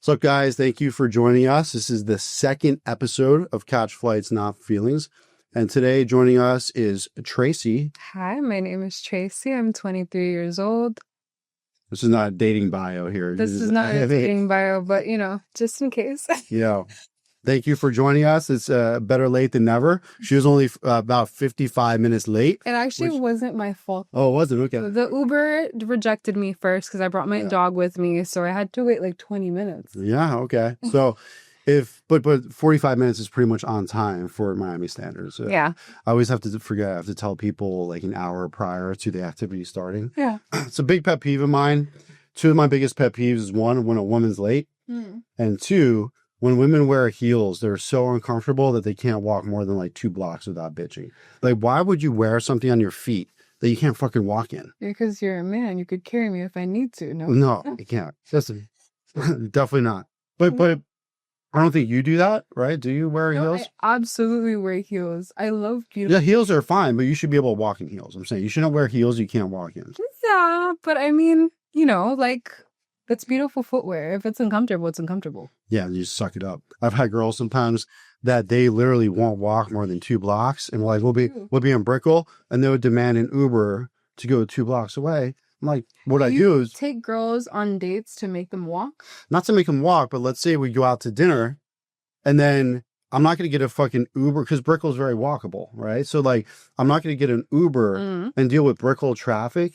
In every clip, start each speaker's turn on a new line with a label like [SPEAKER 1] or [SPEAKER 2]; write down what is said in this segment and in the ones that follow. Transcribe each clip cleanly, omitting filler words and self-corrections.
[SPEAKER 1] What's up, guys? Thank you for joining us. This is the second episode of Catch Flights, Not Feelings. And today joining us is Tracy.
[SPEAKER 2] Hi, my name is Tracy. I'm 23 years old.
[SPEAKER 1] This is not a dating bio here.
[SPEAKER 2] This is not a dating bio, but, just in case.
[SPEAKER 1] Yeah. Thank you for joining us. It's better late than never. She was only about 55 minutes late.
[SPEAKER 2] It actually wasn't my fault.
[SPEAKER 1] Oh, it wasn't? Okay.
[SPEAKER 2] The Uber rejected me first because I brought my dog with me, so I had to wait like 20 minutes.
[SPEAKER 1] Yeah, okay. So but 45 minutes is pretty much on time for Miami standards. So
[SPEAKER 2] Yeah.
[SPEAKER 1] I always have to forget. I have to tell people like an hour prior to the activity starting.
[SPEAKER 2] Yeah.
[SPEAKER 1] It's a big pet peeve of mine. Two of my biggest pet peeves is one, when a woman's late, and two, when women wear heels, they're so uncomfortable that they can't walk more than like 2 blocks without bitching. Like, why would you wear something on your feet that you can't fucking walk in?
[SPEAKER 2] Because you're a man. You could carry me if I need to.
[SPEAKER 1] No, you can't. Definitely not. But I don't think you do that, right? Do you wear heels?
[SPEAKER 2] I absolutely wear heels. I love beautiful.
[SPEAKER 1] Yeah, heels are fine, but you should be able to walk in heels. I'm saying you shouldn't wear heels you can't walk in.
[SPEAKER 2] Yeah, but I mean, it's beautiful footwear. If it's uncomfortable, it's uncomfortable.
[SPEAKER 1] Yeah, you just suck it up. I've had girls sometimes that they literally won't walk more than 2 blocks, and we'll be in Brickell, and they would demand an Uber to go 2 blocks away. I'm like, what I do is
[SPEAKER 2] take girls on dates to make them walk.
[SPEAKER 1] Not to make them walk, but let's say we go out to dinner, and then I'm not going to get a fucking Uber because Brickell's very walkable, right? So like, I'm not going to get an Uber and deal with Brickell traffic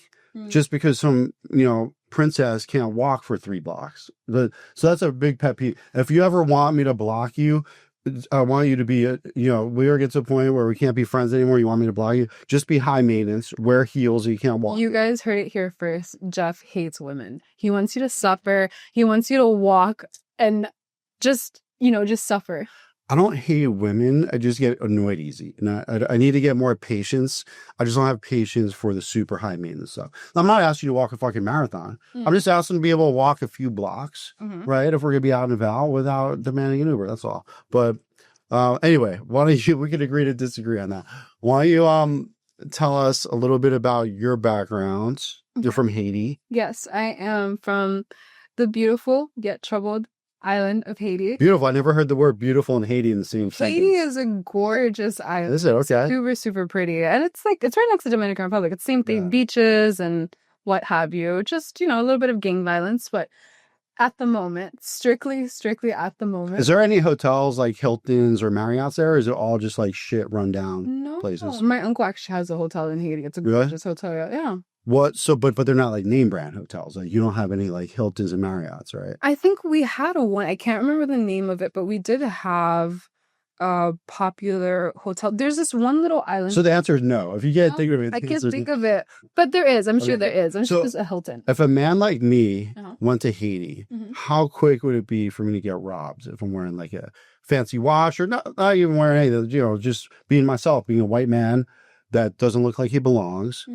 [SPEAKER 1] just because some princess can't walk for 3 blocks. So that's a big pet peeve. If you ever want me to block you, I want you to be, we ever get to a point where we can't be friends anymore. You want me to block you? Just be high maintenance, wear heels so you can't walk.
[SPEAKER 2] You guys heard it here first. Jeff hates women. He wants you to suffer. He wants you to walk and just suffer.
[SPEAKER 1] I don't hate women. I just get annoyed easy. And I need to get more patience. I just don't have patience for the super high maintenance stuff. I'm not asking you to walk a fucking marathon. I'm just asking to be able to walk a few blocks, right? If we're going to be out and about without demanding an Uber, that's all. But anyway, we can agree to disagree on that. Why don't you tell us a little bit about your background? You're from Haiti.
[SPEAKER 2] Yes, I am from the beautiful yet troubled island of Haiti.
[SPEAKER 1] Beautiful. I never heard the word beautiful and Haiti in the same sentence.
[SPEAKER 2] Haiti is a gorgeous island.
[SPEAKER 1] Is it? Okay.
[SPEAKER 2] Super, super pretty. And it's right next to Dominican Republic. It's the same thing, beaches and what have you. Just, a little bit of gang violence. But at the moment, strictly at the moment.
[SPEAKER 1] Is there any hotels like Hilton's or Marriott's there? Or is it all just like shit rundown places?
[SPEAKER 2] My uncle actually has a hotel in Haiti. It's a gorgeous hotel. Yeah.
[SPEAKER 1] What? So, but they're not like name brand hotels. Like you don't have any like Hilton's and Marriott's, right?
[SPEAKER 2] I think we had one. I can't remember the name of it, but we did have a popular hotel. There's this one little island.
[SPEAKER 1] So the answer is no. If you can't think of it,
[SPEAKER 2] I can't think of it, but there is. I'm sure there is. I'm sure there's a Hilton.
[SPEAKER 1] If a man like me went to Haiti, how quick would it be for me to get robbed if I'm wearing like a fancy watch or not even wearing anything? Just being myself, being a white man that doesn't look like he belongs.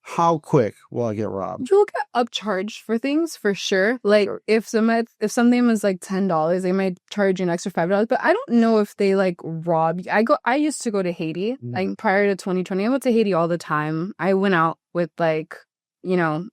[SPEAKER 1] How quick will I get robbed?
[SPEAKER 2] You'll get upcharged for things for sure. Like if something was like $10, they might charge you an extra $5. But I don't know if they like rob you. I used to go to Haiti like prior to 2020. I went to Haiti all the time. I went out with like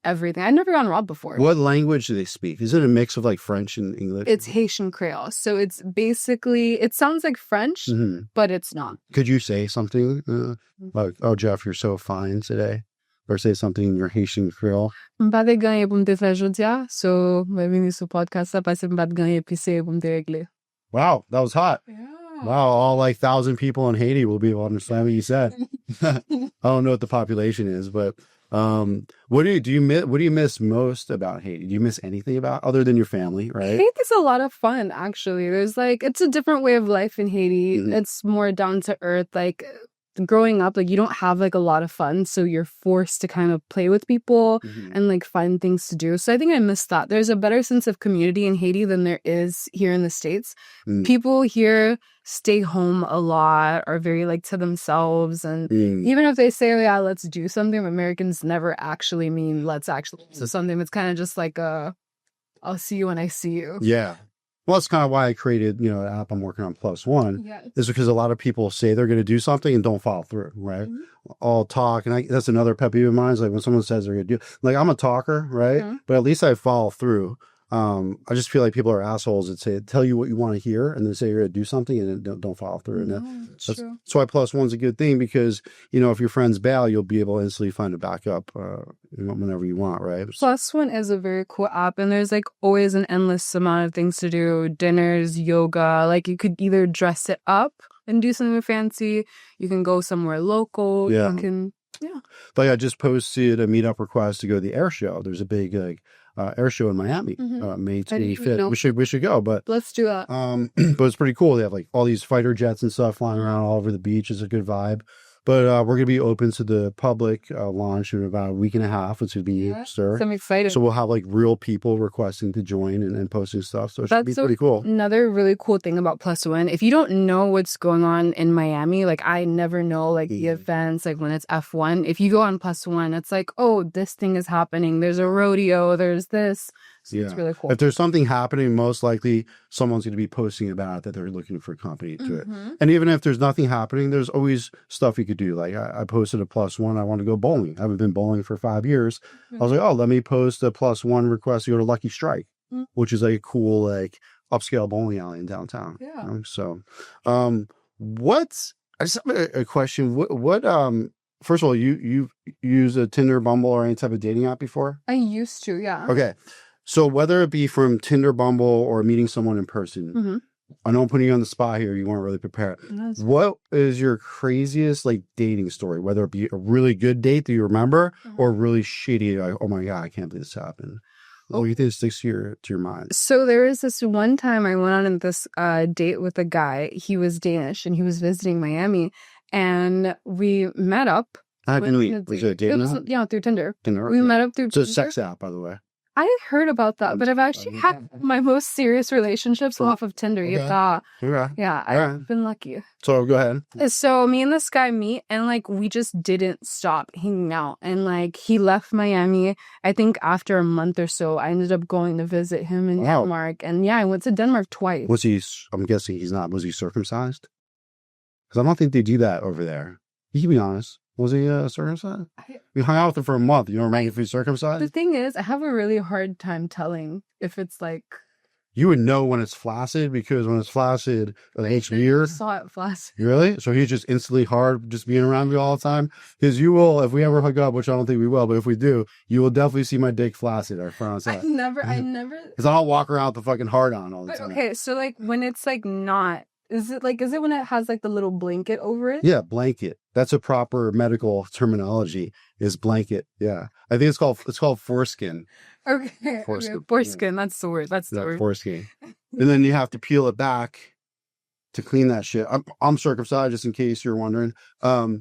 [SPEAKER 2] everything. I'd never gotten robbed before.
[SPEAKER 1] What language do they speak? Is it a mix of like French and English?
[SPEAKER 2] It's Haitian Creole. So it's basically, it sounds like French, but it's not.
[SPEAKER 1] Could you say something like, "Oh, Jeff, you're so fine today"? Or say something in your Haitian Creole.
[SPEAKER 2] M'pa de gagné pou m'te fè jodia, so mwen vini sou podcast sa parce m'pa de gagné pise pou m'te regle.
[SPEAKER 1] Wow, that was hot.
[SPEAKER 2] Yeah.
[SPEAKER 1] Wow, all like 1,000 people in Haiti will be able to understand what you said. I don't know what the population is, but what do you miss most about Haiti? Do you miss anything about other than your family, right?
[SPEAKER 2] Haiti's a lot of fun, actually. There's it's a different way of life in Haiti. It's more down to earth, growing up, you don't have a lot of fun, so you're forced to kind of play with people and find things to do. So I think I miss that. There's a better sense of community in Haiti than there is here in the States. People here stay home a lot, are very to themselves, and even if they say, "Oh yeah, let's do something," Americans never actually mean let's actually do something. It's kind of just I'll see you when I see you.
[SPEAKER 1] Yeah. Well, that's kind of why I created, an app I'm working on, Plus One, is because a lot of people say they're going to do something and don't follow through, right? All talk. And that's another pet peeve of mine is when someone says they're going to do, I'm a talker, right? But at least I follow through. I just feel like people are assholes that say, tell you what you want to hear, and then say you're going to do something and then don't follow through. And
[SPEAKER 2] It's true.
[SPEAKER 1] that's why +1's a good thing, because, if your friends bail, you'll be able to instantly find a backup whenever you want, right?
[SPEAKER 2] +1 is a very cool app, and there's like always an endless amount of things to do. Dinners, yoga, like you could either dress it up and do something fancy. You can go somewhere local.
[SPEAKER 1] Yeah.
[SPEAKER 2] You can,
[SPEAKER 1] Like I just posted a meetup request to go to the air show. There's a big air show in Miami, May 25th. We should go, but
[SPEAKER 2] let's do that.
[SPEAKER 1] but it's pretty cool. They have like all these fighter jets and stuff flying around all over the beach. It's a good vibe. But we're going to be open to the public launch in about a week and a half, which would be Easter.
[SPEAKER 2] So I'm excited.
[SPEAKER 1] So we'll have like real people requesting to join and posting stuff. So it should be pretty cool.
[SPEAKER 2] Another really cool thing about +1, if you don't know what's going on in Miami, like I never know like the events, like when it's F1. If you go on +1, it's like, oh, this thing is happening. There's a rodeo. There's this. So it's really cool.
[SPEAKER 1] If there's something happening, most likely someone's going to be posting about it, that they're looking for company to it. And even if there's nothing happening, there's always stuff you could do. Like I posted a +1. I want to go bowling. I haven't been bowling for 5 years. I was like, oh, let me post a +1 request to go to Lucky Strike, which is like a cool like upscale bowling alley in downtown.
[SPEAKER 2] Yeah.
[SPEAKER 1] So, I just have a question. What first of all, you use a Tinder, Bumble, or any type of dating app before?
[SPEAKER 2] I used to, yeah.
[SPEAKER 1] Okay. So whether it be from Tinder, Bumble, or meeting someone in person, I know I'm putting you on the spot here. You weren't really prepared. What is your craziest like dating story? Whether it be a really good date that you remember or really shitty, like, oh my God, I can't believe this happened. What do you think sticks to your mind?
[SPEAKER 2] So there was this one time I went on this date with a guy. He was Danish and he was visiting Miami, and we met up.
[SPEAKER 1] How did we? Was it a dating app?
[SPEAKER 2] Yeah, through Tinder.
[SPEAKER 1] Tinder.
[SPEAKER 2] We met up through
[SPEAKER 1] It's a
[SPEAKER 2] Tinder.
[SPEAKER 1] sex app, by the way.
[SPEAKER 2] I heard about that, but I've actually had my most serious relationships off of Tinder.
[SPEAKER 1] Okay.
[SPEAKER 2] Yeah, I've been lucky.
[SPEAKER 1] So go ahead.
[SPEAKER 2] So me and this guy meet, and like we just didn't stop hanging out. And like he left Miami. I think after a month or so, I ended up going to visit him in Denmark. And yeah, I went to Denmark twice.
[SPEAKER 1] Was he? I'm guessing he's not. Was he circumcised? Because I don't think they do that over there. You can be honest. Was he circumcised? We hung out with him for a month. You don't remember if he's circumcised?
[SPEAKER 2] The thing is, I have a really hard time telling if it's like...
[SPEAKER 1] You would know when it's flaccid, because when it's flaccid, it ain't weird.
[SPEAKER 2] I saw it flaccid.
[SPEAKER 1] Really? So he's just instantly hard just being around me all the time? Because you will, if we ever hook up, which I don't think we will, but if we do, you will definitely see my dick flaccid. I promise that.
[SPEAKER 2] I never...
[SPEAKER 1] Because I don't walk around with the fucking hard on all the time.
[SPEAKER 2] Okay, so like when it's like not... Is it when it has like the little blanket over it?
[SPEAKER 1] Yeah, blanket. That's a proper medical terminology, is blanket. Yeah. I think it's called foreskin.
[SPEAKER 2] Okay. Foreskin. Yeah. That's the word. That's the word.
[SPEAKER 1] Foreskin. And then you have to peel it back to clean that shit. I'm circumcised, just in case you're wondering. But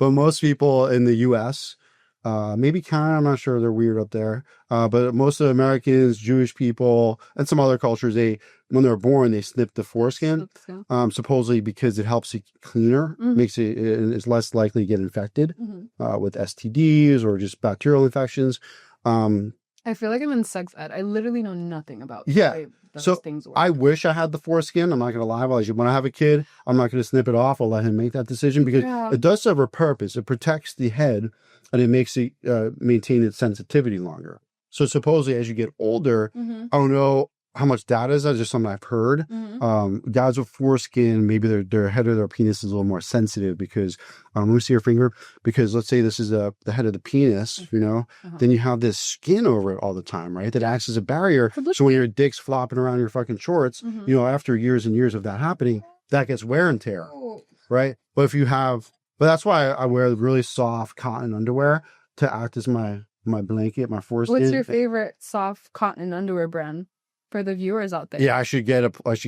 [SPEAKER 1] most people in the U.S., maybe Canada, I'm not sure, they're weird up there. But most of the Americans, Jewish people, and some other cultures, when they're born, they snip the foreskin, supposedly because it helps it cleaner, makes it's less likely to get infected with STDs or just bacterial infections.
[SPEAKER 2] I feel like I'm in sex ed. I literally know nothing about those things work.
[SPEAKER 1] I wish I had the foreskin. I'm not going to lie. When I have a kid, I'm not going to snip it off. I'll let him make that decision, because it does serve a purpose. It protects the head, and it makes it maintain its sensitivity longer. So supposedly as you get older, I don't know how much data is that, just something I've heard. Guys with foreskin, maybe their head or their penis is a little more sensitive, because let me see your finger, because let's say this is the head of the penis, then you have this skin over it all the time, right? That acts as a barrier. So when your dick's flopping around your fucking shorts, after years and years of that happening, that gets wear and tear, right? But that's why I wear really soft cotton underwear to act as my blanket, my foreskin.
[SPEAKER 2] What's your favorite soft cotton underwear brand for the viewers out there?
[SPEAKER 1] Yeah, I should get a plug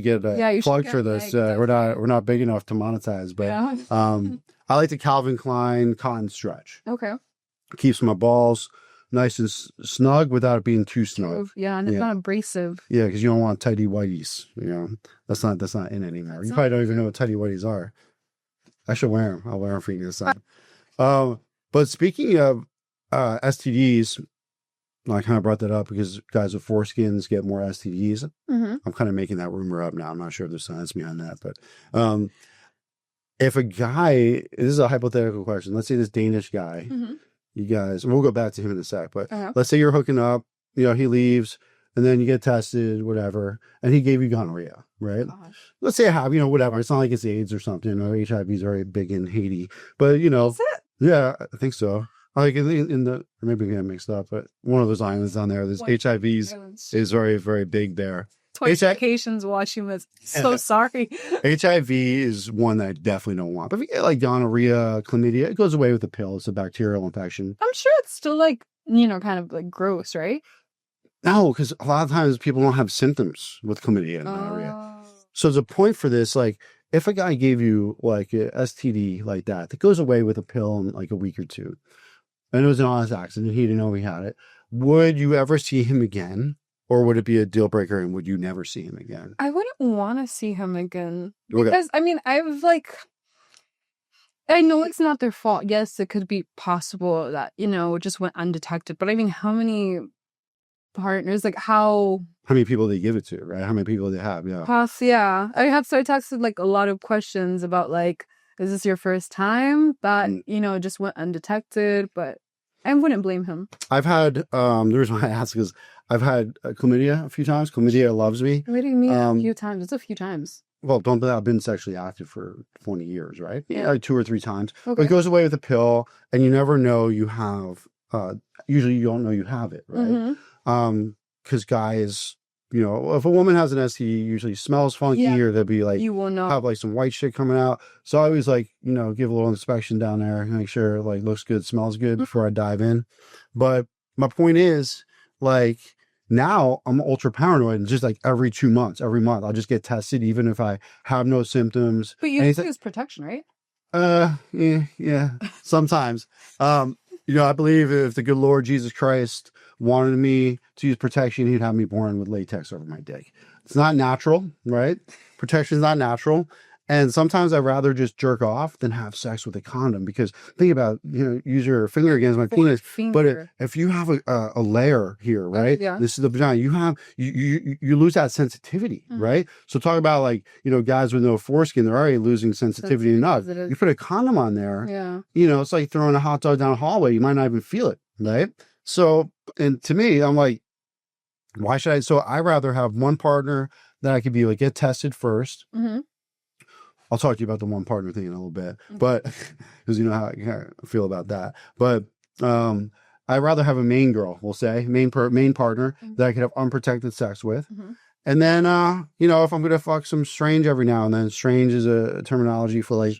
[SPEAKER 1] for this. We're not big enough to monetize, but I like the Calvin Klein cotton stretch.
[SPEAKER 2] Okay.
[SPEAKER 1] Keeps my balls nice and snug without it being too snug.
[SPEAKER 2] Yeah, and it's not abrasive.
[SPEAKER 1] Yeah, because you don't want tighty whities. That's not in anymore. You probably don't even know what tighty whities are. I should wear them. I'll wear them for you this time. But speaking of STDs, I kind of brought that up because guys with foreskins get more STDs. I'm kind of making that rumor up now. I'm not sure if there's science behind that, but if a guy, this is a hypothetical question. Let's say this Danish guy, you guys, and we'll go back to him in a sec, but let's say you're hooking up, he leaves, and then you get tested, whatever, and he gave you gonorrhea, right?
[SPEAKER 2] Gosh.
[SPEAKER 1] Let's say I have, whatever. It's not like it's AIDS or something, or HIV is very big in Haiti, but
[SPEAKER 2] Is it?
[SPEAKER 1] yeah, I think so. Like in the, or maybe we get mixed up, but one of those islands down there, there's HIVs is very, very big there.
[SPEAKER 2] Vacations watching this. So sorry.
[SPEAKER 1] HIV is one that I definitely don't want. But if you get like gonorrhea, chlamydia, it goes away with the pill. It's a bacterial infection.
[SPEAKER 2] I'm sure it's still like, kind of like gross, right?
[SPEAKER 1] No, because a lot of times people don't have symptoms with chlamydia and gonorrhea. So there's a point for this. Like if a guy gave you like a STD like that goes away with a pill in like a week or two, and it was an honest accident, he didn't know he had it, would you ever see him again? Or would it be a deal breaker and would you never see him again?
[SPEAKER 2] I wouldn't want to see him again. Because, I know it's not their fault. Yes, it could be possible that, it just went undetected. But I mean, how many partners, how
[SPEAKER 1] many people they give it to, right? How many people they have, yeah.
[SPEAKER 2] Yeah. I texted, a lot of questions about, is this your first time that, just went undetected? But I wouldn't blame him.
[SPEAKER 1] I've had, the reason why I ask is I've had chlamydia a few times. Chlamydia loves me.
[SPEAKER 2] Chlamydia me a few times. It's a few times.
[SPEAKER 1] Well, don't bet I've been sexually active for 20 years, right? Yeah, like 2 or 3 times.
[SPEAKER 2] Okay.
[SPEAKER 1] But it goes away with a pill, and you never know you have, usually you don't know you have it, right? Because guys, if a woman has an STD, usually smells funky, or they'll be like,
[SPEAKER 2] you will know.
[SPEAKER 1] Have some white shit coming out. So I always give a little inspection down there, make sure it looks good, smells good before I dive in. But my point is, now I'm ultra paranoid, and just every 2 months, every month, I'll just get tested, even if I have no symptoms.
[SPEAKER 2] But you use protection, right?
[SPEAKER 1] Yeah, sometimes. I believe if the good Lord Jesus Christ wanted me to use protection, he'd have me born with latex over my dick. It's not natural, right? Protection is not natural. And sometimes I'd rather just jerk off than have sex with a condom, because think about, use your finger against my penis. But if you have a layer here, right? This is the vagina. You lose that sensitivity, right? So talk about guys with no foreskin, they're already losing sensitivity enough. You put a condom on there, it's like throwing a hot dog down a hallway. You might not even feel it, right? So, and to me, I'm like, why should I? So I rather have one partner that I could be get tested first. I'll talk to you about the one partner thing in a little bit, but because you know how I feel about that. But I'd rather have a main girl, we'll say, main partner that I could have unprotected sex with. And then, if I'm going to fuck some strange every now and then, strange is a terminology for a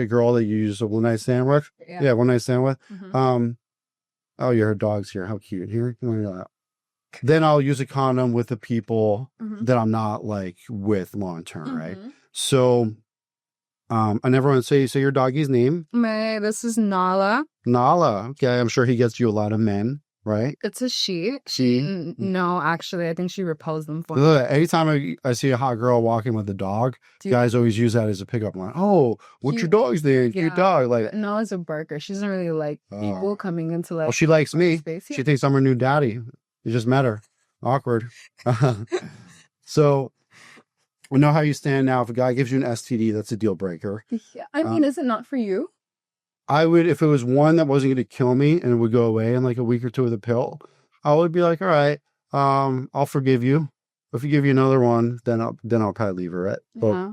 [SPEAKER 1] girl that you use a one night stand with. Yeah, one night stand with. Oh, your dog's here. How cute. Here, then I'll use a condom with the people that I'm not with long term, right? So, I never want to say your doggy's name.
[SPEAKER 2] This is Nala.
[SPEAKER 1] Nala. Okay, I'm sure he gets you a lot of men, right?
[SPEAKER 2] It's a she. No, actually, I think she repels them for
[SPEAKER 1] me. Anytime I see a hot girl walking with a dog, guys always use that as a pickup line. Oh, what's your dog's name? Cute dog.
[SPEAKER 2] Nala's a barker. She doesn't really like people coming into
[SPEAKER 1] well, she likes me.
[SPEAKER 2] Space.
[SPEAKER 1] She thinks I'm her new daddy. You just met her. Awkward. So, we know how you stand now. If a guy gives you an STD, that's a deal breaker.
[SPEAKER 2] Yeah, I mean, is it not for you?
[SPEAKER 1] I would, if it was one that wasn't going to kill me and it would go away in a week or two with a pill, I would be like, all right, I'll forgive you. If you give you another one, then I'll probably leave her. Right? But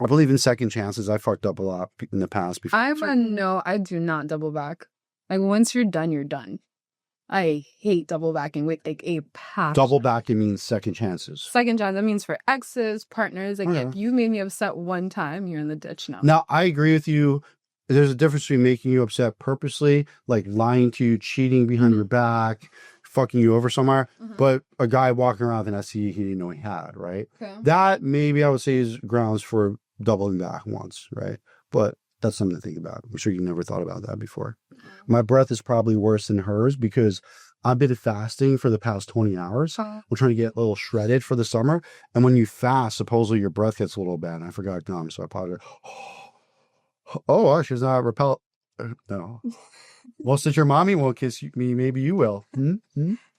[SPEAKER 1] I believe in second chances. I fucked up a lot in the past. Before.
[SPEAKER 2] I do not double back. Once you're done, you're done. I hate double backing with a passion.
[SPEAKER 1] Double backing means second chances.
[SPEAKER 2] Second chance, that means for exes, partners. If you made me upset one time, you're in the ditch now.
[SPEAKER 1] Now, I agree with you. There's a difference between making you upset purposely, lying to you, cheating behind your back, fucking you over somewhere. But a guy walking around with an STD he didn't know he had, right? Okay. That maybe I would say is grounds for doubling back once, right? But that's something to think about. I'm sure you've never thought about that before. My breath is probably worse than hers because I've been fasting for the past 20 hours. We're trying to get a little shredded for the summer. And when you fast, supposedly your breath gets a little bad. And I forgot gum, so I apologize. Oh, she's not repellent. No. Well, since your mommy won't kiss me, maybe you will.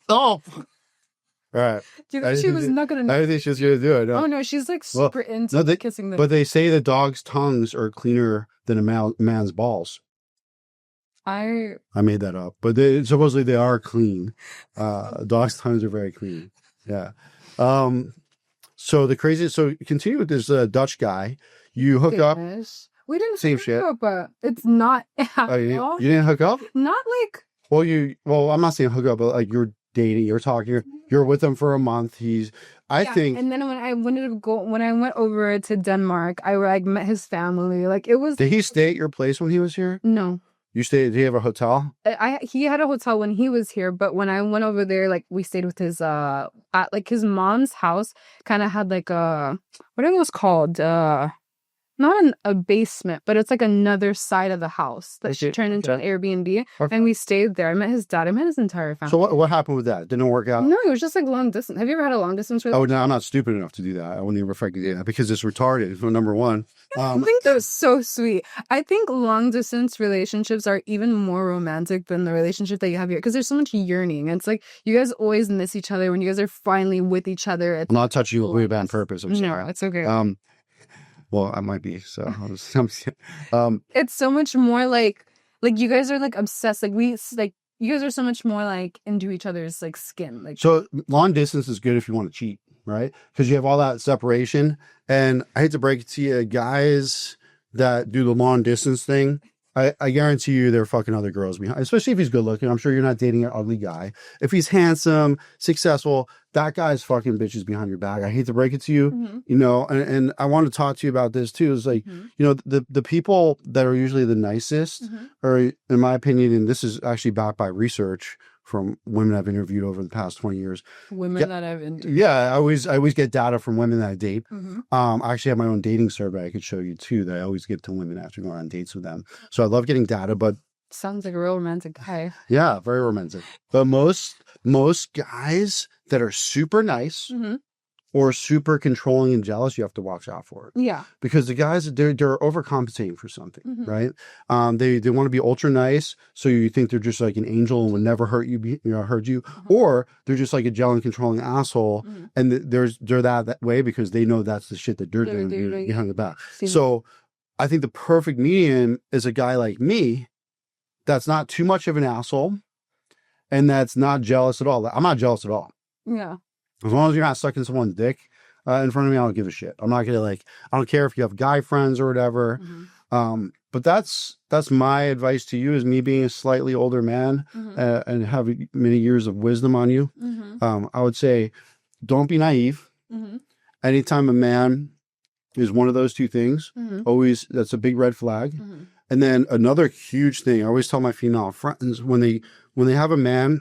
[SPEAKER 1] Oh! All right.
[SPEAKER 2] Do you think she was not going to...
[SPEAKER 1] I didn't think she was going to do it. No.
[SPEAKER 2] Oh, no, she's super into kissing them.
[SPEAKER 1] But they say that dogs' tongues are cleaner than a man's balls.
[SPEAKER 2] I
[SPEAKER 1] made that up, but supposedly they are clean. Dogs' tongues are very clean. Yeah. So the craziest. So continue with this Dutch guy. You hook up.
[SPEAKER 2] We didn't
[SPEAKER 1] Same
[SPEAKER 2] hook
[SPEAKER 1] shit.
[SPEAKER 2] up, but it's not at
[SPEAKER 1] You
[SPEAKER 2] all.
[SPEAKER 1] didn't hook up?
[SPEAKER 2] Not like.
[SPEAKER 1] Well, I'm not saying hook up, but like you're dating, you're talking, you're with him for a month. I think.
[SPEAKER 2] And then when I went over to Denmark, I like met his family. Like it was.
[SPEAKER 1] Did he stay at your place when he was here?
[SPEAKER 2] No.
[SPEAKER 1] You stayed? Did he have a hotel?
[SPEAKER 2] He had a hotel when he was here, but when I went over there, like we stayed with his at like his mom's house. Kind of had like what it was called not a basement, but it's like another side of the house that she turned into an Airbnb. Okay. And we stayed there. I met his dad. I met his entire family.
[SPEAKER 1] So what happened with that? Didn't work out?
[SPEAKER 2] No, it was just like long distance. Have you ever had a long distance relationship?
[SPEAKER 1] Oh, no, I'm not stupid enough to do that. I wouldn't even fucking do that because it's retarded. For number one.
[SPEAKER 2] I think that was so sweet. I think long distance relationships are even more romantic than the relationship that you have here because there's so much yearning. It's like you guys always miss each other when you guys are finally with each other. I'm
[SPEAKER 1] not touching you with bad purpose. I'm sorry.
[SPEAKER 2] No, it's okay.
[SPEAKER 1] Well, I might be. So,
[SPEAKER 2] it's so much more like you guys are like obsessed. Like you guys are so much more like into each other's like skin. Like
[SPEAKER 1] so, long distance is good if you want to cheat, right? Because you have all that separation. And I hate to break it to you, guys that do the long distance thing. I guarantee you they're fucking other girls behind, especially if he's good looking. I'm sure you're not dating an ugly guy. If he's handsome, successful, that guy's fucking bitches behind your back. I hate to break it to you, you know, and I want to talk to you about this too. Is like, you know, the people that are usually the nicest are, in my opinion, and this is actually backed by research from women I've interviewed over the past 20 years.
[SPEAKER 2] That I've interviewed.
[SPEAKER 1] Yeah, I always get data from women that I date. I actually have my own dating survey I could show you too that I always give to women after going on dates with them. So I love getting data, but
[SPEAKER 2] sounds like a real romantic guy.
[SPEAKER 1] Yeah, very romantic. But most guys that are super nice or super controlling and jealous, you have to watch out for it.
[SPEAKER 2] Yeah.
[SPEAKER 1] Because the guys, they're overcompensating for something, right? They want to be ultra nice, so you think they're just like an angel and would never hurt you, or they're just like a jealous and controlling asshole, and they're that way because they know that's the shit that they're doing behind the back. So I think the perfect median is a guy like me that's not too much of an asshole and that's not jealous at all. I'm not jealous at all.
[SPEAKER 2] Yeah.
[SPEAKER 1] As long as you're not sucking someone's dick in front of me, I don't give a shit. I'm not gonna I don't care if you have guy friends or whatever. But that's my advice to you, is me being a slightly older man and having many years of wisdom on you. I would say, don't be naive. Anytime a man is one of those two things, always, that's a big red flag. And then another huge thing, I always tell my female friends, when they have a man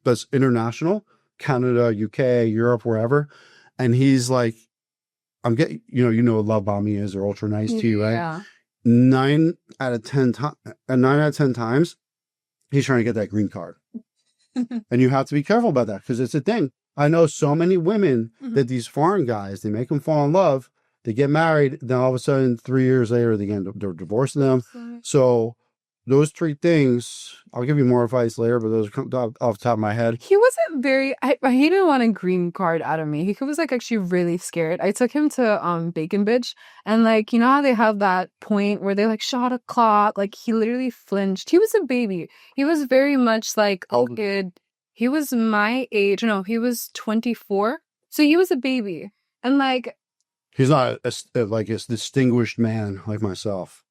[SPEAKER 1] that's international, Canada, UK, Europe, wherever, and he's like, I'm getting, you know what love bombing is, or ultra nice to you, right?
[SPEAKER 2] Yeah.
[SPEAKER 1] 9 out of 10 times, he's trying to get that green card. And you have to be careful about that, because it's a thing. I know so many women that these foreign guys, they make them fall in love, they get married, then all of a sudden 3 years later they're divorcing them. So those three things, I'll give you more advice later, but those are off the top of my head.
[SPEAKER 2] He wasn't very, he didn't want a green card out of me. He was like actually really scared. I took him to Bacon Bitch, and like, you know how they have that point where they like shot a clock? Like he literally flinched. He was a baby. He was very much like a kid. He was my age. No, he was 24. So he was a baby. And like,
[SPEAKER 1] he's not like a distinguished man like myself.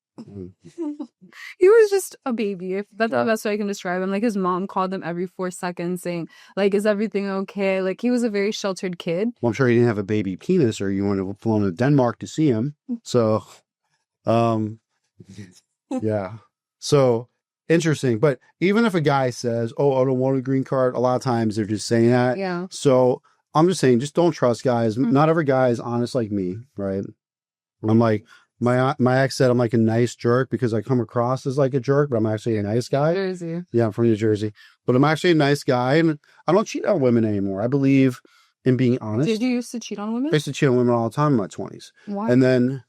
[SPEAKER 2] He was just a baby. If that's the best way I can describe him. Like his mom called him every 4 seconds saying, like, is everything okay? Like he was a very sheltered kid.
[SPEAKER 1] Well, I'm sure he didn't have a baby penis, or you wouldn't have flown to Denmark to see him. So, yeah. So interesting. But even if a guy says, oh, I don't want a green card, a lot of times they're just saying that.
[SPEAKER 2] Yeah.
[SPEAKER 1] So I'm just saying, just don't trust guys. Not every guy is honest like me, right? I'm like, my ex said I'm like a nice jerk because I come across as like a jerk, but I'm actually a nice guy.
[SPEAKER 2] Jersey.
[SPEAKER 1] Yeah, I'm from New Jersey. But I'm actually a nice guy, and I don't cheat on women anymore. I believe in being honest.
[SPEAKER 2] Did you used to cheat on women?
[SPEAKER 1] I used to cheat on women all the time in my 20s.
[SPEAKER 2] Why?
[SPEAKER 1] And then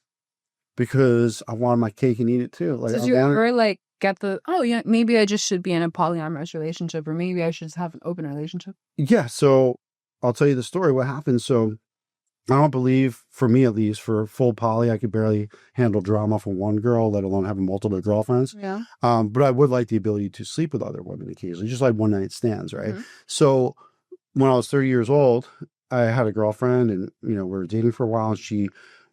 [SPEAKER 1] because I wanted my cake and eat it too. Like,
[SPEAKER 2] did you ever like get the, oh yeah, maybe I just should be in a polyamorous relationship, or maybe I should just have an open relationship?
[SPEAKER 1] Yeah, so I'll tell you the story. What happened? So I don't believe, for me at least, for full poly, I could barely handle drama from one girl, let alone having multiple girlfriends.
[SPEAKER 2] Yeah.
[SPEAKER 1] But I would like the ability to sleep with other women occasionally, just like one night stands, right?
[SPEAKER 2] Mm-hmm.
[SPEAKER 1] So when I was 30 years old, I had a girlfriend, and we were dating for a while. And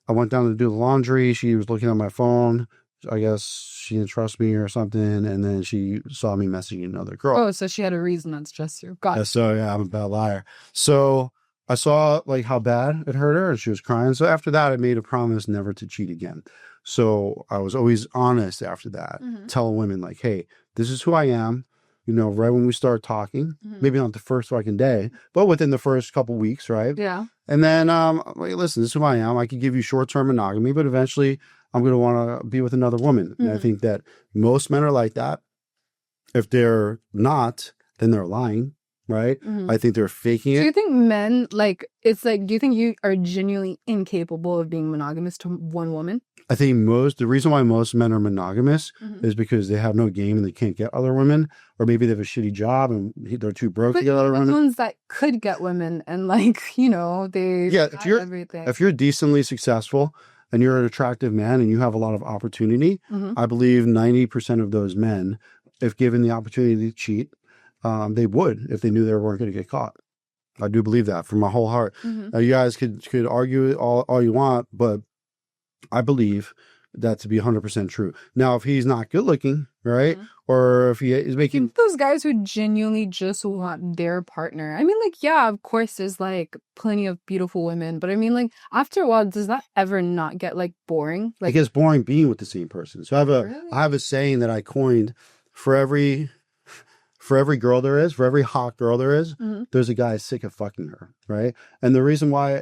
[SPEAKER 1] I went down to do the laundry. She was looking at my phone. I guess she didn't trust me or something, and then she saw me messaging another girl.
[SPEAKER 2] Oh, so she had a reason not to trust you. Got it.
[SPEAKER 1] So yeah, I'm a bad liar. So I saw like how bad it hurt her, and she was crying. So after that, I made a promise never to cheat again. So I was always honest after that, telling women like, "Hey, this is who I am." Right when we start talking, maybe not the first fucking day, but within the first couple weeks, right?
[SPEAKER 2] Yeah.
[SPEAKER 1] And then, like, listen, this is who I am. I could give you short-term monogamy, but eventually I'm going to want to be with another woman. And I think that most men are like that. If they're not, then they're lying, right? I think they're faking it.
[SPEAKER 2] Do you think men, do you think you are genuinely incapable of being monogamous to one woman?
[SPEAKER 1] I think the reason why most men are monogamous is because they have no game and they can't get other women, or maybe they have a shitty job and they're too broke to get other women.
[SPEAKER 2] The ones that could get women and they have everything.
[SPEAKER 1] If you're decently successful and you're an attractive man and you have a lot of opportunity, I believe 90% of those men, if given the opportunity to cheat, they would if they knew they weren't going to get caught. I do believe that from my whole heart. Now, you guys could argue all you want, but I believe that to be 100% true. Now, if he's not good looking, right? Or if he is making...
[SPEAKER 2] Those guys who genuinely just want their partner. I mean, yeah, of course, there's plenty of beautiful women. But I mean, after a while, does that ever not get boring?
[SPEAKER 1] It gets boring being with the same person. So I have a saying that I coined: for every girl there is, for every hot girl there is, there's a guy sick of fucking her, right? And the reason why,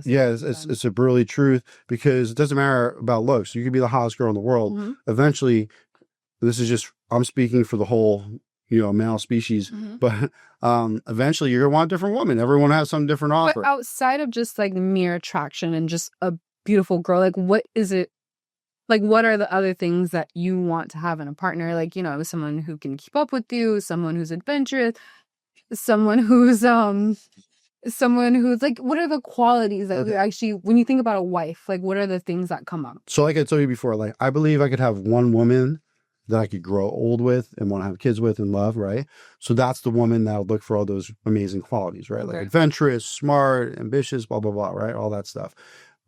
[SPEAKER 2] Jesus,
[SPEAKER 1] it's a brutally truth, because it doesn't matter about looks. You could be the hottest girl in the world. Eventually, I'm speaking for the whole, male species, but eventually you're going to want a different woman. Everyone has some different offer.
[SPEAKER 2] But outside of just mere attraction and just a beautiful girl, what is it? What are the other things that you want to have in a partner? Someone who can keep up with you, someone who's adventurous, someone who's what are the qualities that actually, when you think about a wife, what are the things that come up?
[SPEAKER 1] So like I told you before, I believe I could have one woman that I could grow old with and want to have kids with and love, right? So that's the woman that would look for all those amazing qualities, right?
[SPEAKER 2] Okay.
[SPEAKER 1] Adventurous, smart, ambitious, blah, blah, blah, right? All that stuff.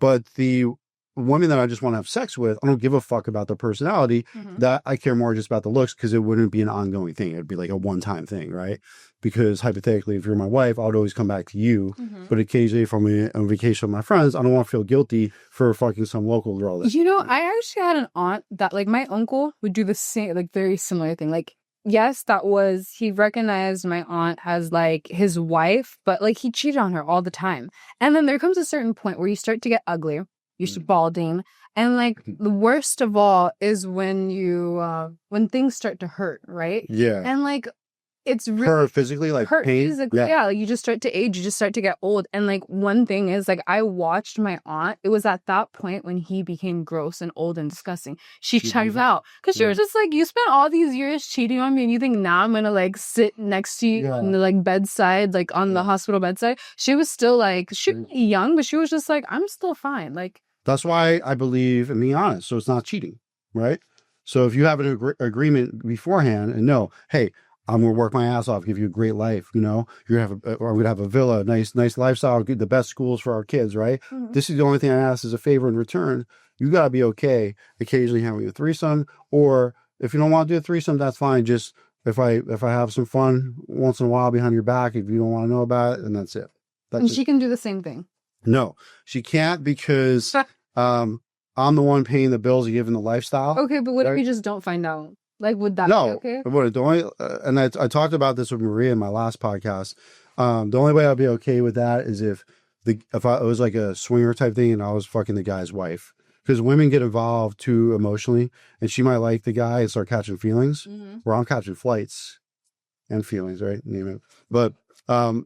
[SPEAKER 1] But the women that I just want to have sex with, I don't give a fuck about their personality. That I care more just about the looks, because it wouldn't be an ongoing thing. It'd be a one-time thing, right? Because hypothetically, if you're my wife, I would always come back to you. But occasionally, if I'm on vacation with my friends, I don't want to feel guilty for fucking some local girl.
[SPEAKER 2] I actually had an aunt that my uncle would do the same, very similar thing. Yes, he recognized my aunt as his wife, but he cheated on her all the time. And then there comes a certain point where you start to get ugly. You're balding. And the worst of all is when when things start to hurt, right?
[SPEAKER 1] Yeah.
[SPEAKER 2] And it's really
[SPEAKER 1] hurt physically,
[SPEAKER 2] hurt
[SPEAKER 1] pain.
[SPEAKER 2] Physically, yeah. You just start to age, you just start to get old. And one thing is I watched my aunt. It was at that point when he became gross and old and disgusting. She checked out because she was just you spent all these years cheating on me, and you think now I'm gonna sit next to you on the bedside, on the hospital bedside. She was still she was young, but she was just I'm still fine.
[SPEAKER 1] That's why I believe in being honest. So it's not cheating, right? So if you have an agreement beforehand and know, hey, I'm going to work my ass off, give you a great life, you're going to have a villa, nice lifestyle, the best schools for our kids, right? This is the only thing I ask as a favor in return. You got to be okay occasionally having a threesome, or if you don't want to do a threesome, that's fine. Just if I have some fun once in a while behind your back, if you don't want to know about it, then that's it.
[SPEAKER 2] And she can do the same thing.
[SPEAKER 1] No, she can't, because I'm the one paying the bills and giving the lifestyle.
[SPEAKER 2] Okay, but what if you just don't find out? Would that be okay?
[SPEAKER 1] The only, and I talked about this with Maria in my last podcast. The only way I'd be okay with that is if it was a swinger type thing and I was fucking the guy's wife. Because women get involved too emotionally, and she might like the guy and start catching feelings, where I'm catching flights and feelings, right? Name it. But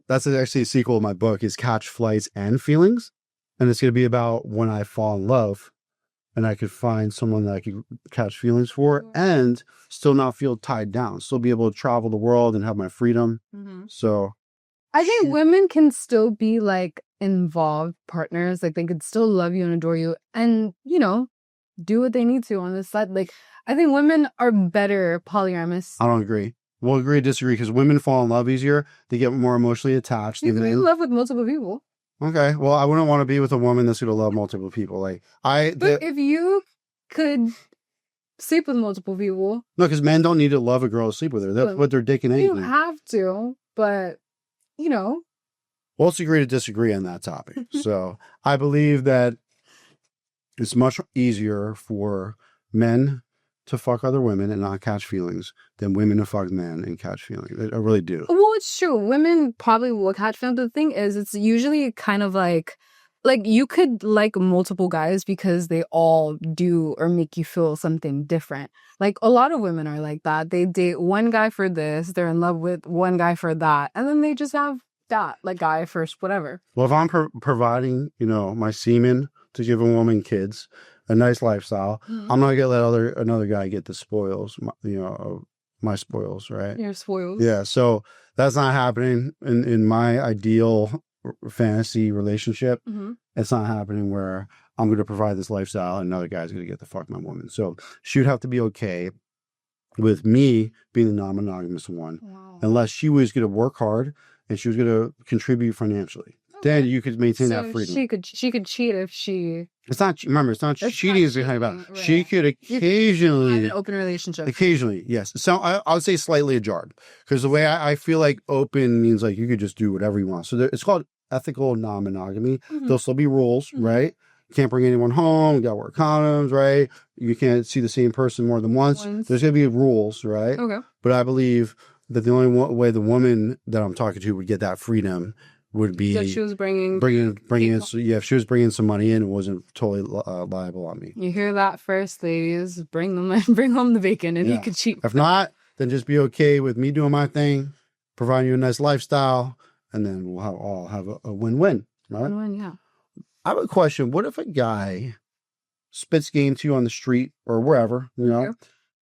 [SPEAKER 1] that's actually a sequel of my book, is Catch Flights and Feelings. And it's going to be about when I fall in love and I could find someone that I could catch feelings for and still not feel tied down, still be able to travel the world and have my freedom. So
[SPEAKER 2] I think women can still be involved partners. Like, they could still love you and adore you and, you know, do what they need to on this side. Like, I think women are better polyamorous.
[SPEAKER 1] I don't agree. We'll agree to disagree because women fall in love easier. They get more emotionally attached.
[SPEAKER 2] You can be in love with multiple people.
[SPEAKER 1] Okay. Well, I wouldn't want to be with a woman that's going to love multiple people. But
[SPEAKER 2] if you could sleep with multiple people.
[SPEAKER 1] No, because men don't need to love a girl to sleep with her. That's what they're dicking anything.
[SPEAKER 2] You have to, but, you know.
[SPEAKER 1] Well, let's agree to disagree on that topic. So I believe that it's much easier for men to fuck other women and not catch feelings than women to fuck men and catch feelings. I really do.
[SPEAKER 2] Well, it's true. Women probably will catch feelings. The thing is, it's usually kind of like you could like multiple guys because they all do or make you feel something different. Like, a lot of women are like that. They date one guy for this, they're in love with one guy for that, and then they just have that, like, guy first, whatever.
[SPEAKER 1] Well, if I'm providing, you know, my semen to give a woman kids, a nice lifestyle, I'm not gonna let another guy get the spoils, my spoils, right?
[SPEAKER 2] Your spoils.
[SPEAKER 1] Yeah, so that's not happening in my ideal fantasy relationship. It's not happening where I'm going to provide this lifestyle and another guy's going to get to fuck my woman. So she would have to be okay with me being the non-monogamous one, unless she was going to work hard and she was going to contribute financially. Then you could maintain that freedom.
[SPEAKER 2] She could cheat if she.
[SPEAKER 1] It's not. Remember, it's not cheating. Is about. Right. She could occasionally
[SPEAKER 2] have an open relationship.
[SPEAKER 1] Occasionally, yes. So I would say slightly ajar, because the way I feel like open means like you could just do whatever you want. So it's called ethical non-monogamy. There'll still be rules, right? You can't bring anyone home. You got to wear condoms, right? You can't see the same person more than once. There's going to be rules, right?
[SPEAKER 2] Okay.
[SPEAKER 1] But I believe that the only way the woman that I'm talking to would get that freedom would be
[SPEAKER 2] that she was bringing
[SPEAKER 1] in. So yeah, if she was bringing some money in, it wasn't totally liable on me.
[SPEAKER 2] You hear that first, ladies? Bring home the bacon, and you could cheat.
[SPEAKER 1] If not, then just be okay with me doing my thing, providing you a nice lifestyle, and then we'll all have a win-win, right?
[SPEAKER 2] Win-win, yeah.
[SPEAKER 1] I have a question. What if a guy spits game to you on the street or wherever, you know,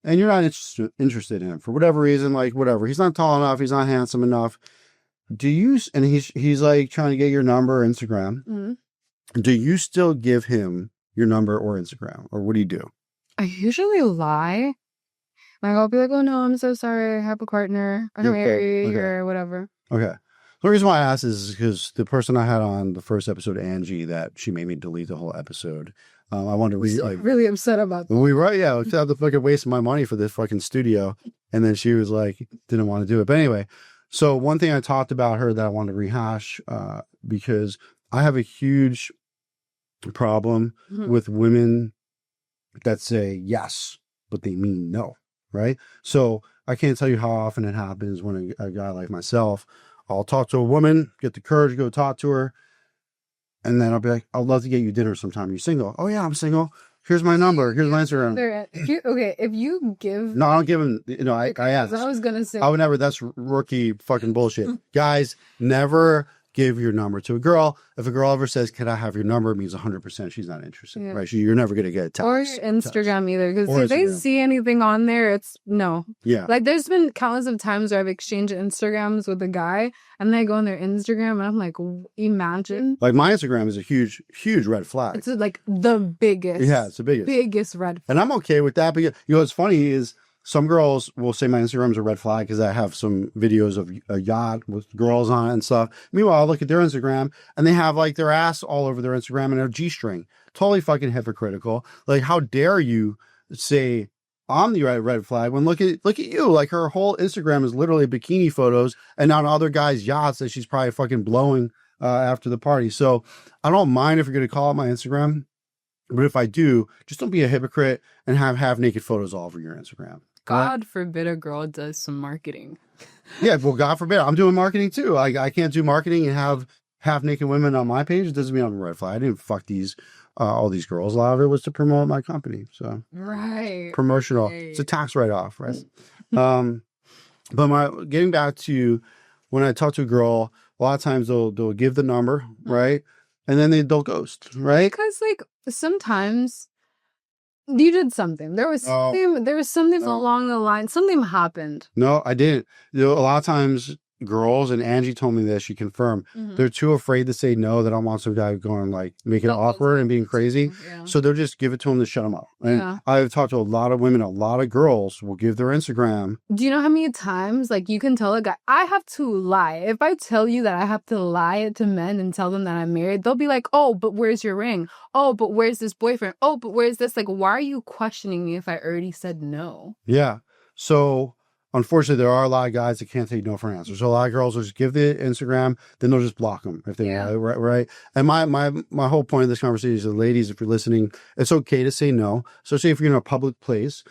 [SPEAKER 1] and you're not interested in him for whatever reason, like whatever. He's not tall enough. He's not handsome enough. Do you, and he's like trying to get your number or Instagram. Do you still give him your number or Instagram, or what do you do?
[SPEAKER 2] I usually lie. Like, I'll be like, oh no, I'm so sorry. I have a partner. I'm married or whatever.
[SPEAKER 1] Okay. The reason why I asked is because the person I had on the first episode, Angie, that she made me delete the whole episode. I wanted to
[SPEAKER 2] really upset about that.
[SPEAKER 1] We were, I had to fucking waste my money for this fucking studio. And then she was like, didn't want to do it. But anyway, so one thing I talked about her that I wanted to rehash, because I have a huge problem with women that say yes, but they mean no, right? So I can't tell you how often it happens when a guy like myself, I'll talk to a woman, get the courage to go talk to her, and then I'll be like, I'd love to get you dinner sometime. You're single? Oh yeah, I'm single. Here's my number. Here's my Instagram.
[SPEAKER 2] If you give...
[SPEAKER 1] No, I don't give him, I asked.
[SPEAKER 2] I was going to say...
[SPEAKER 1] I would never, that's rookie fucking bullshit. Guys, never give your number to a girl. If a girl ever says, can I have your number, it means 100% she's not interested, right? So you're never going to get a text.
[SPEAKER 2] Or your Instagram either, because if they see anything on there, it's no.
[SPEAKER 1] Yeah.
[SPEAKER 2] Like, there's been countless of times where I've exchanged Instagrams with a guy, and then I go on their Instagram, and I'm like, imagine.
[SPEAKER 1] Like, my Instagram is a huge, huge red flag.
[SPEAKER 2] It's like the biggest.
[SPEAKER 1] Yeah, it's the biggest.
[SPEAKER 2] Biggest red flag.
[SPEAKER 1] And I'm okay with that, because, what's funny is, some girls will say my Instagram is a red flag because I have some videos of a yacht with girls on it and stuff. Meanwhile, I look at their Instagram and they have like their ass all over their Instagram and a G-string. Totally fucking hypocritical. Like, how dare you say I'm the red flag when look at you. Like, her whole Instagram is literally bikini photos and on other guys' yachts that she's probably fucking blowing after the party. So I don't mind if you're going to call out my Instagram. But if I do, just don't be a hypocrite and have half-naked photos all over your Instagram.
[SPEAKER 2] God forbid a girl does some marketing.
[SPEAKER 1] Yeah, well, God forbid. I'm doing marketing too. I can't do marketing and have half-naked women on my page. It doesn't mean I'm a red flag. I didn't fuck all these girls. A lot of it was to promote my company. So promotional. Right. It's a tax write-off, right? But getting back to when I talk to a girl, a lot of times they'll give the number, right? And then they'll ghost, right?
[SPEAKER 2] Because like sometimes you did something. There was something along the line. Something happened.
[SPEAKER 1] No, I didn't. A lot of times girls, and Angie told me this, she confirmed, they're too afraid to say no. They don't want some guy going like making it awkward and being crazy. Yeah. So they'll just give it to them to shut them up. And I've talked to a lot of women, a lot of girls will give their Instagram.
[SPEAKER 2] Do you know how many times like you can tell a guy, I have to lie. If I tell you that I have to lie to men and tell them that I'm married, they'll be like, oh, but where's your ring? Oh, but where's this boyfriend? Oh, but where's this? Like, why are you questioning me if I already said no?
[SPEAKER 1] Yeah. So unfortunately, there are a lot of guys that can't take no for an answer. So a lot of girls will just give the Instagram, then they'll just block them if they right. And my whole point of this conversation is, the ladies, if you're listening, it's okay to say no. So say if you're in a public place,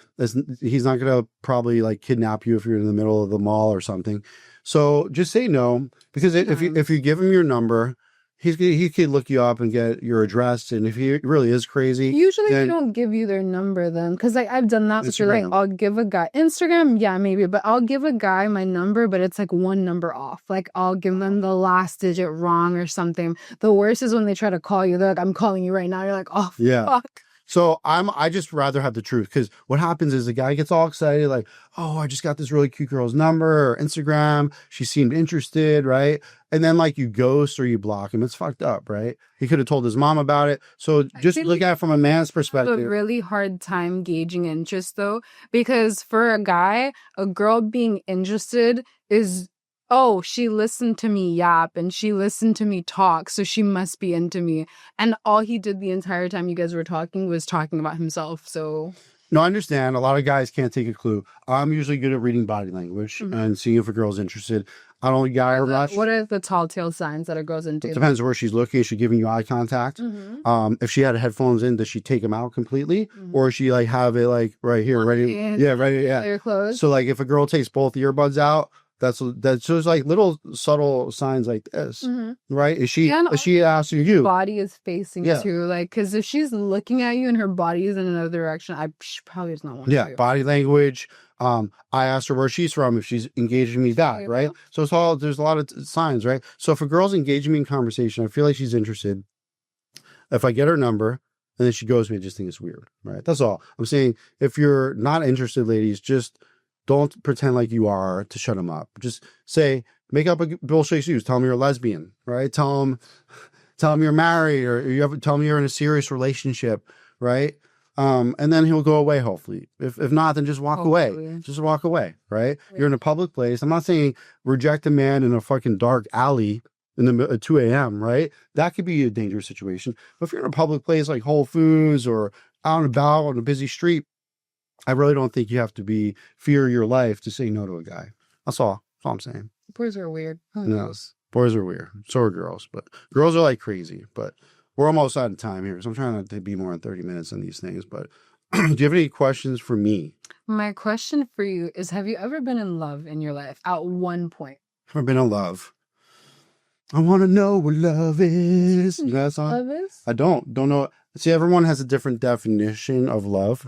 [SPEAKER 1] he's not going to probably like kidnap you if you're in the middle of the mall or something. So just say no, because if you give him your number, he could look you up and get your address, and if he really is crazy,
[SPEAKER 2] usually they don't give you their number then, because like I've done that before. Like I'll give a guy Instagram, maybe, but I'll give a guy my number, but it's like one number off. Like I'll give them the last digit wrong or something. The worst is when they try to call you. They're like, "I'm calling you right now." You're like, "Oh, fuck."
[SPEAKER 1] So I just rather have the truth, because what happens is the guy gets all excited, like, oh, I just got this really cute girl's number or Instagram. She seemed interested, right? And then like you ghost or you block him. It's fucked up, right? He could have told his mom about it. So just look at it from a man's perspective.
[SPEAKER 2] I have a really hard time gauging interest though, because for a guy, a girl being interested is, oh, she listened to me yap and she listened to me talk, so she must be into me. And all he did the entire time you guys were talking was talking about himself. So
[SPEAKER 1] no, I understand. A lot of guys can't take a clue. I'm usually good at reading body language and seeing if a girl's interested. I don't get her much.
[SPEAKER 2] What are the tall tale signs that a girl's into?
[SPEAKER 1] It depends where she's looking. Is she giving you eye contact? If she had headphones in, does she take them out completely? Or is she like have it like right here, ready? Yeah, right. Yeah.
[SPEAKER 2] Your clothes.
[SPEAKER 1] So like if a girl takes both earbuds out, that's just like little subtle signs like this, right? Is she asking you?
[SPEAKER 2] Body is facing too, like, because if she's looking at you and her body is in another direction, she probably does not want to.
[SPEAKER 1] Yeah, body language. I asked her where she's from, if she's engaging me back, right? So it's all, there's a lot of signs, right? So if a girl's engaging me in conversation, I feel like she's interested. If I get her number and then she goes to me, I just think it's weird, right? That's all I'm saying. If you're not interested, ladies, just don't pretend like you are to shut them up. Just say, make up a bullshit excuse. Tell them you're a lesbian, right? Tell them you're married, or tell them you're in a serious relationship, right? And then he'll go away, hopefully. If not, then just walk away. Just walk away, right? You're in a public place. I'm not saying reject a man in a fucking dark alley at 2 a.m., right? That could be a dangerous situation. But if you're in a public place like Whole Foods or out and about on a busy street, I really don't think you have to fear your life to say no to a guy. That's all I'm saying.
[SPEAKER 2] Boys are weird. Who knows?
[SPEAKER 1] Boys are weird. So are girls. But girls are like crazy. But we're almost out of time here. So I'm trying not to be more than 30 minutes on these things. But do you have any questions for me?
[SPEAKER 2] My question for you is, have you ever been in love in your life at one point?
[SPEAKER 1] Ever been in love? I want to know what love is. You know that song?
[SPEAKER 2] Love is?
[SPEAKER 1] I don't know. See, everyone has a different definition of love.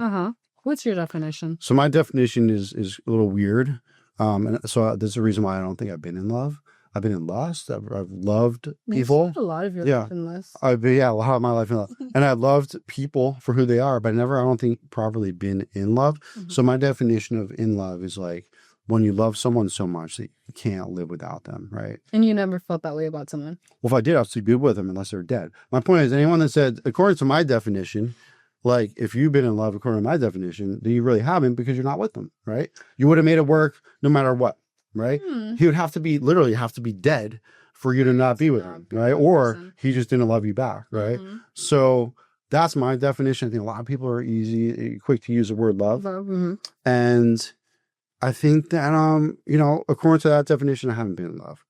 [SPEAKER 2] What's your definition?
[SPEAKER 1] So my definition is a little weird. And so there's a reason why I don't think I've been in love. I've been in lust. I've loved people.
[SPEAKER 2] A lot of your life in lust.
[SPEAKER 1] A lot of my life in love. And I loved people for who they are, but I don't think, properly been in love. So my definition of in love is like when you love someone so much that you can't live without them, right?
[SPEAKER 2] And you never felt that way about someone?
[SPEAKER 1] Well, if I did, I'd still be with them unless they're dead. My point is, anyone that said, according to my definition, like, if you've been in love, according to my definition, then you really haven't, because you're not with them, right? You would have made it work no matter what, right? He would have to literally have to be dead for you to not be with him, right? Or he just didn't love you back, right? So that's my definition. I think a lot of people are quick to use the word love. And I think that, according to that definition, I haven't been in love.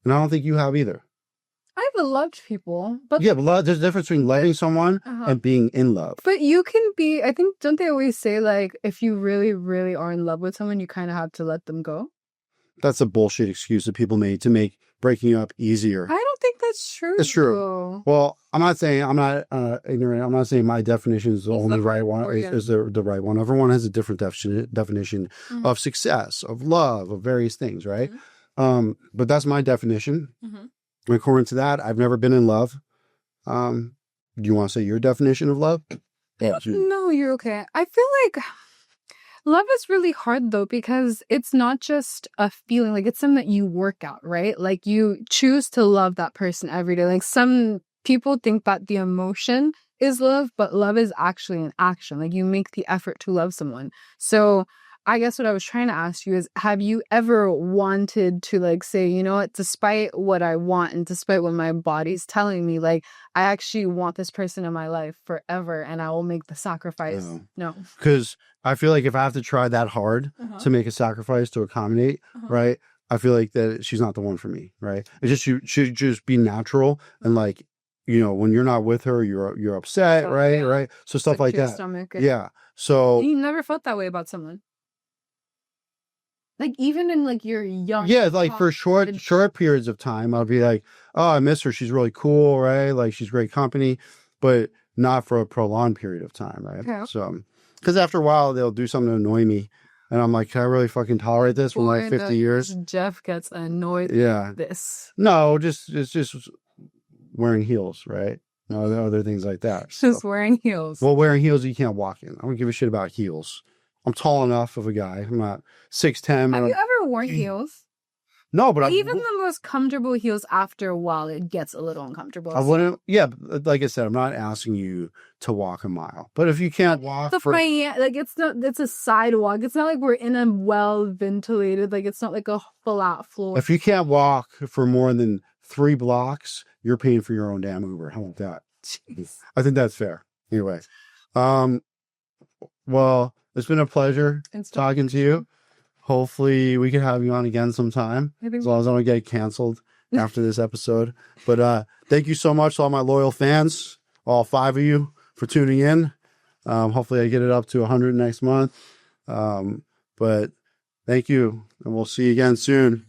[SPEAKER 1] And I don't think you have either.
[SPEAKER 2] I've loved people, but
[SPEAKER 1] there's a difference between loving someone and being in love.
[SPEAKER 2] But you can be, I think, don't they always say, like, if you really, really are in love with someone, you kind of have to let them go?
[SPEAKER 1] That's a bullshit excuse that people made to make breaking up easier.
[SPEAKER 2] I don't think that's true.
[SPEAKER 1] It's true. Well, I'm not ignorant. I'm not saying my definition is the only right one. Is the right one. Everyone has a different definition of success, of love, of various things, right? But that's my definition. According to that, I've never been in love. Do you want to say your definition of love?
[SPEAKER 2] No, you're okay. I feel Love is really hard though, because it's not just a feeling, like it's something that you work out, right? Like you choose to love that person every day. Like some people think that the emotion is love, but love is actually an action. Like you make the effort to love someone. So I guess what I was trying to ask you is, have you ever wanted to like say, you know what, despite what I want and despite what my body's telling me, like I actually want this person in my life forever and I will make the sacrifice? No.
[SPEAKER 1] Because I feel like if I have to try that hard to make a sacrifice to accommodate, right, I feel like that she's not the one for me, right? It just should just be natural and like, you know, when you're not with her, you're upset, right?
[SPEAKER 2] Yeah.
[SPEAKER 1] Right. So stuff like that.
[SPEAKER 2] Stomach.
[SPEAKER 1] Yeah. So
[SPEAKER 2] you never felt that way about someone. Like even in like your young,
[SPEAKER 1] yeah, like for short periods of time, I'll be like, oh, I miss her. She's really cool, right? Like she's great company, but not for a prolonged period of time, right?
[SPEAKER 2] Okay.
[SPEAKER 1] So, because after a while they'll do something to annoy me, and I'm like, can I really fucking tolerate this for like 50 years?
[SPEAKER 2] Jeff gets annoyed.
[SPEAKER 1] Yeah.
[SPEAKER 2] This.
[SPEAKER 1] No, it's just wearing heels, right? No, other things like that.
[SPEAKER 2] Just wearing heels.
[SPEAKER 1] Well, wearing heels you can't walk in. I don't give a shit about heels. I'm tall enough of a guy. I'm not 6'10".
[SPEAKER 2] Have you ever worn heels?
[SPEAKER 1] No, but
[SPEAKER 2] even the most comfortable heels, after a while, it gets a little uncomfortable.
[SPEAKER 1] I wouldn't. Yeah, like I said, I'm not asking you to walk a mile, but if you can't walk,
[SPEAKER 2] like it's not. It's a sidewalk. It's not like we're in a well ventilated. Like it's not like a flat floor.
[SPEAKER 1] If you can't walk for more than 3 blocks, you're paying for your own damn Uber. How about that? Jeez. I think that's fair. Anyway, well, it's been a pleasure talking to you. Hopefully we can have you on again sometime, as long as I don't get canceled after this episode. But thank you so much to all my loyal fans, all 5 of you, for tuning in. Hopefully I get it up to 100 next month. But thank you, and we'll see you again soon.